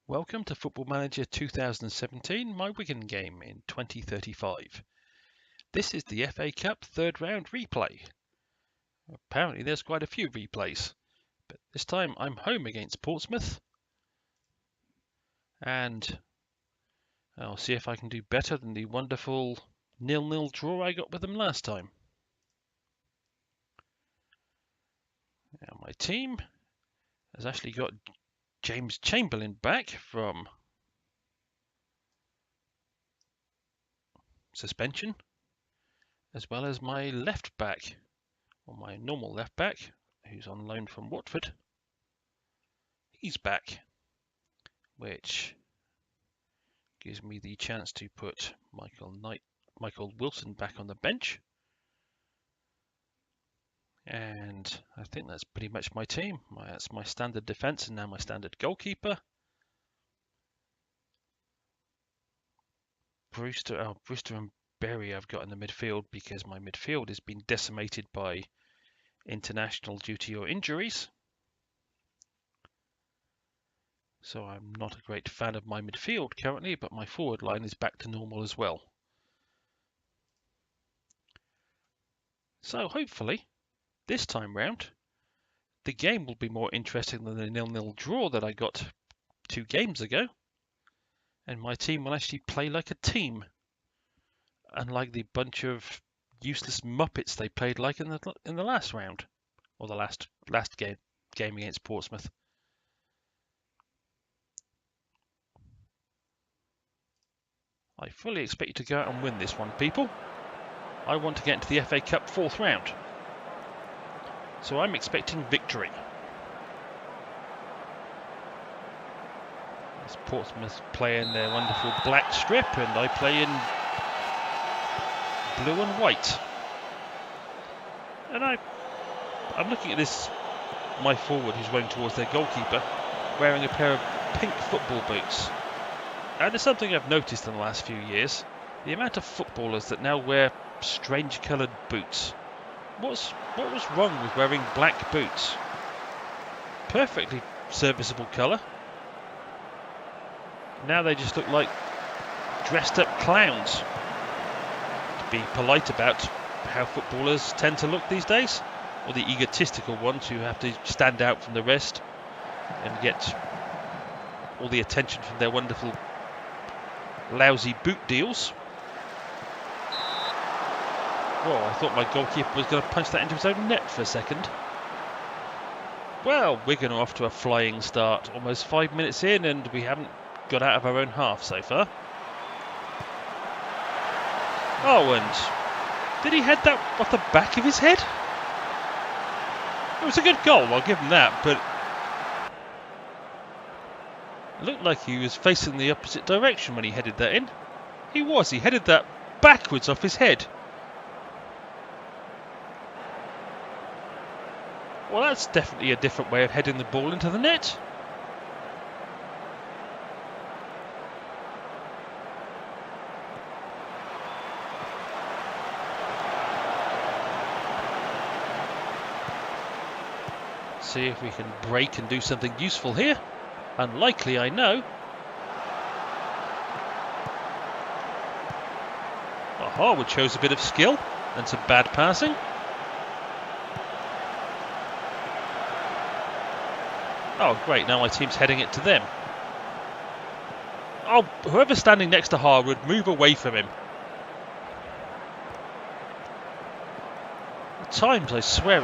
Welcome to Football Manager 2017, my Wigan game in 2035. This is the FA Cup third round replay. Apparently there's quite a few replays, but this time I'm home against Portsmouth. And I'll see if I can do better than the wonderful 0-0 draw I got with them last time. Now my team has actually got James Chamberlain back from suspension, as well as my left back, or my normal left back, who's on loan from Watford. He's back, which gives me the chance to put Michael Wilson back on the bench. And I think that's pretty much my team. That's my standard defence and now my standard goalkeeper. Brewster and Berry I've got in the midfield because my midfield has been decimated by international duty or injuries. So I'm not a great fan of my midfield currently, but my forward line is back to normal as well. So hopefully, this time round, the game will be more interesting than the 0-0 draw that I got 2 games ago. And my team will actually play like a team, unlike the bunch of useless muppets they played like in the last round, or the last game against Portsmouth. I fully expect you to go out and win this one, people. I want to get into the FA Cup 4th round. So I'm expecting victory. As Portsmouth play in their wonderful black strip and I play in blue and white. And I'm looking at this, my forward who's running towards their goalkeeper, wearing a pair of pink football boots. And it's something I've noticed in the last few years, the amount of footballers that now wear strange coloured boots. What was wrong with wearing black boots? Perfectly serviceable colour. Now they just look like dressed up clowns. To be polite about how footballers tend to look these days, or the egotistical ones who have to stand out from the rest and get all the attention from their wonderful lousy boot deals. Well, I thought my goalkeeper was going to punch that into his own net for a second. Well, Wigan are off to a flying start. Almost 5 minutes in and we haven't got out of our own half so far. Oh, and did he head that off the back of his head? It was a good goal, I'll give him that, but it looked like he was facing the opposite direction when he headed that in. He headed that backwards off his head. Well, that's definitely a different way of heading the ball into the net. See if we can break and do something useful here. Unlikely, I know. Aha, which shows a bit of skill and some bad passing. Oh, great, now my team's heading it to them. Oh, whoever's standing next to Harwood, move away from him. At times, I swear,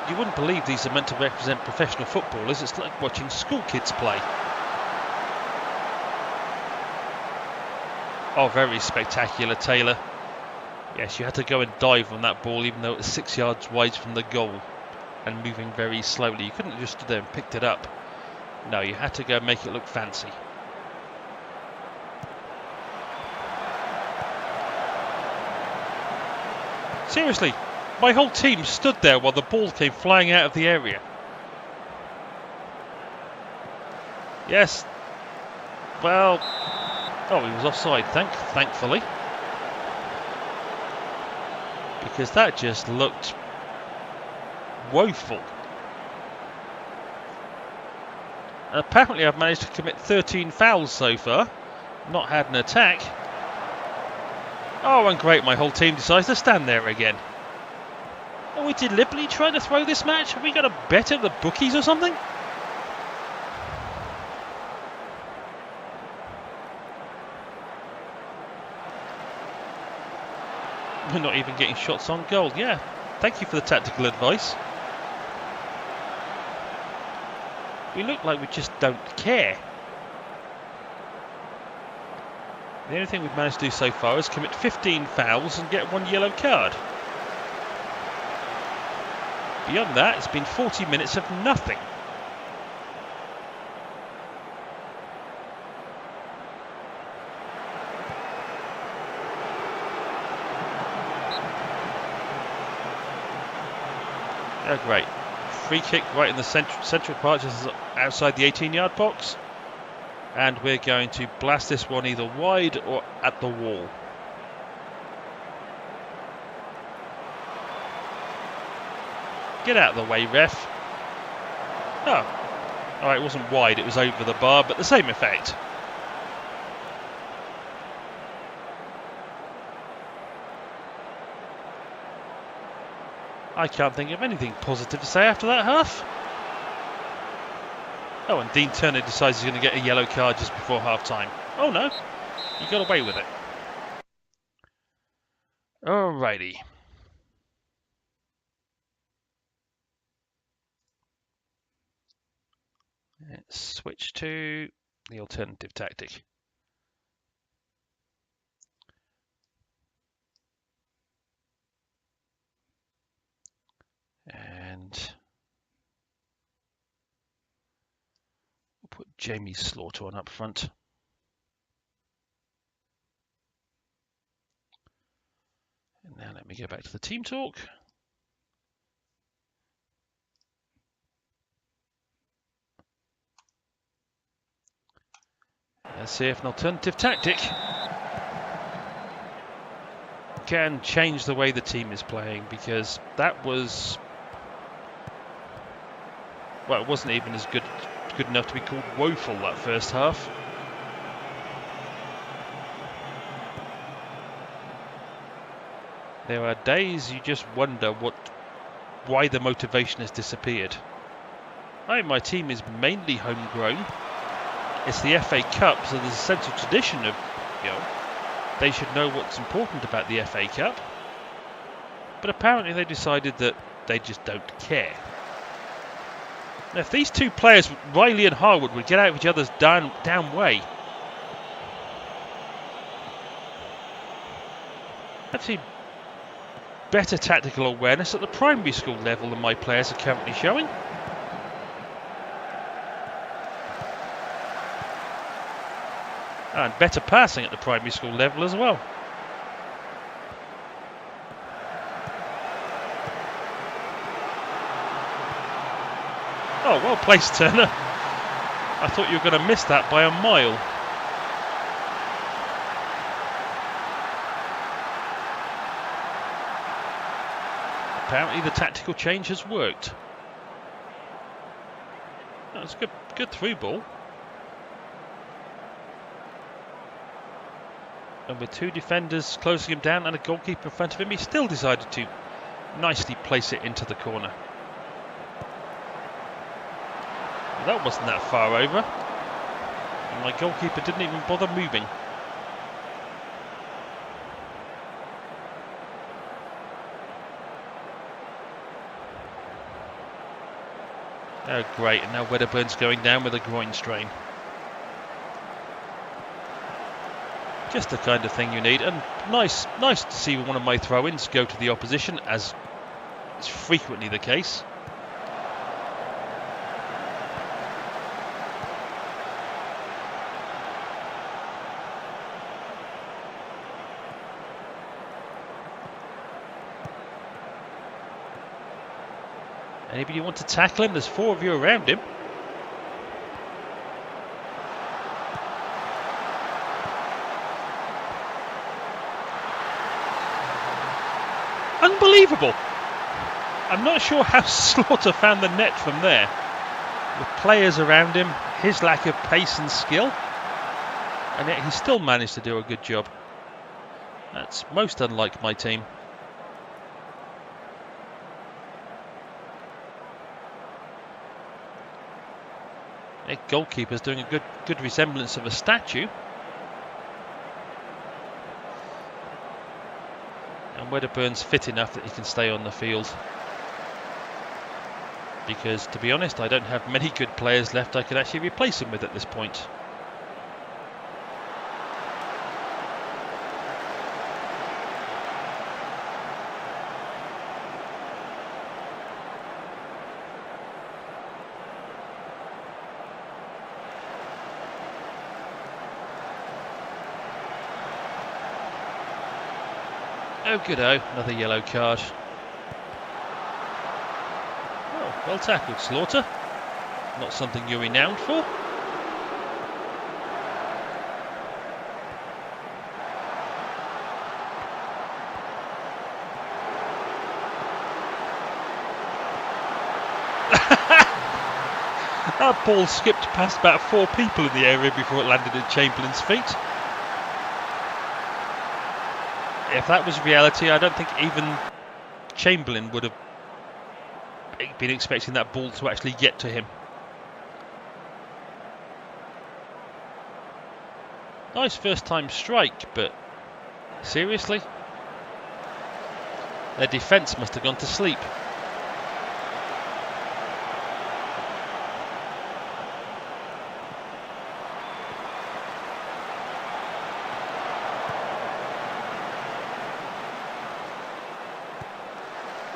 you wouldn't believe these are meant to represent professional footballers. It's like watching school kids play. Oh, very spectacular, Taylor. Yes, you had to go and dive on that ball, even though it was 6 yards wide from the goal and moving very slowly. You couldn't have just stood there and picked it up. No, you had to go and make it look fancy. Seriously, my whole team stood there while the ball came flying out of the area. Yes. Well, oh, he was offside, thankfully. Because that just looked woeful. Apparently I've managed to commit 13 fouls so far. Not had an attack. Oh, and great, my whole team decides to stand there again. Are we deliberately trying to throw this match? Have we got a bet at the bookies or something? We're not even getting shots on goal. Yeah, thank you for the tactical advice. We look like we just don't care. The only thing we've managed to do so far is commit 15 fouls and get 1 yellow card. Beyond that, it's been 40 minutes of nothing. Oh, great. Free kick right in the central part, just outside the 18-yard box. And we're going to blast this one either wide or at the wall. Get out of the way, ref. Oh. Alright, it wasn't wide, it was over the bar, but the same effect. I can't think of anything positive to say after that half. Oh, and Dean Turner decides he's going to get a yellow card just before half-time. Oh no, he got away with it. Alrighty. Let's switch to the alternative tactic. And we'll put Jamie Slaughter on up front. And now let me go back to the team talk. Let's see if an alternative tactic can change the way the team is playing, because that was, well, it wasn't even as good enough to be called woeful, that first half. There are days you just wonder why the motivation has disappeared. My team is mainly homegrown. It's the FA Cup, so there's a sense of tradition of, they should know what's important about the FA Cup. But apparently they decided that they just don't care. Now, if these two players, Riley and Harwood, would get out of each other's down way, I'd see better tactical awareness at the primary school level than my players are currently showing. And better passing at the primary school level as well. Oh, well placed, Turner. I thought you were going to miss that by a mile. Apparently the tactical change has worked. That was a good through ball. And with two defenders closing him down and a goalkeeper in front of him, he still decided to nicely place it into the corner. Well, that wasn't that far over. And my goalkeeper didn't even bother moving. Oh, great. And now Wedderburn's going down with a groin strain. Just the kind of thing you need, and nice to see one of my throw-ins go to the opposition, as is frequently the case. Anybody want to tackle him? There's 4 of you around him. Unbelievable. I'm not sure how Slaughter found the net from there. With players around him, his lack of pace and skill, and yet he still managed to do a good job. That's most unlike my team. The goalkeeper's doing a good resemblance of a statue. And Wedderburn's fit enough that he can stay on the field. Because, to be honest, I don't have many good players left I could actually replace him with at this point. Oh, good-oh, another yellow card. Oh, well tackled, Slaughter. Not something you're renowned for. That ball skipped past about 4 people in the area before it landed at Chamberlain's feet. If that was reality, I don't think even Chamberlain would have been expecting that ball to actually get to him. Nice first time strike, but seriously? Their defence must have gone to sleep.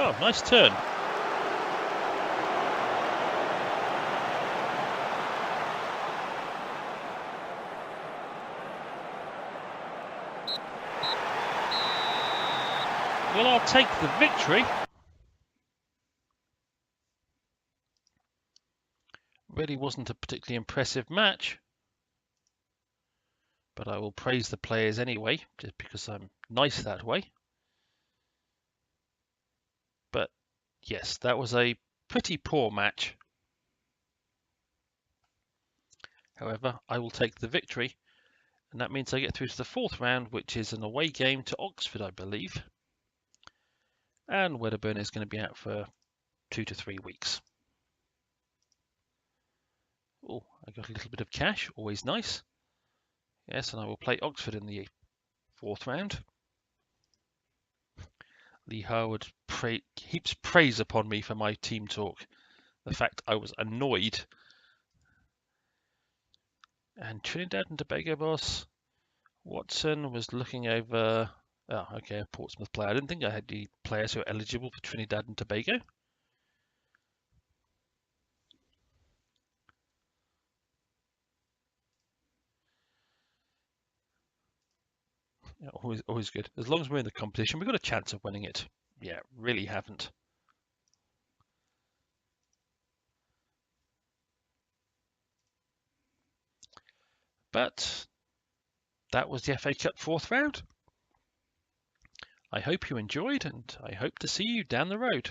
Oh, nice turn. Well, I'll take the victory. Really wasn't a particularly impressive match, but I will praise the players anyway, just because I'm nice that way. But yes, that was a pretty poor match. However, I will take the victory, and that means I get through to the 4th round, which is an away game to Oxford, I believe. And Wedderburn is going to be out for 2 to 3 weeks. Oh, I got a little bit of cash, always nice. Yes, and I will play Oxford in the 4th round. Lee Harwood heaps praise upon me for my team talk. The fact I was annoyed. And Trinidad and Tobago boss Watson was looking over. Oh, okay, a Portsmouth player. I didn't think I had the players who are eligible for Trinidad and Tobago. Yeah, always good. As long as we're in the competition, we've got a chance of winning it. Yeah, really haven't. But that was the FA Cup 4th round. I hope you enjoyed, and I hope to see you down the road.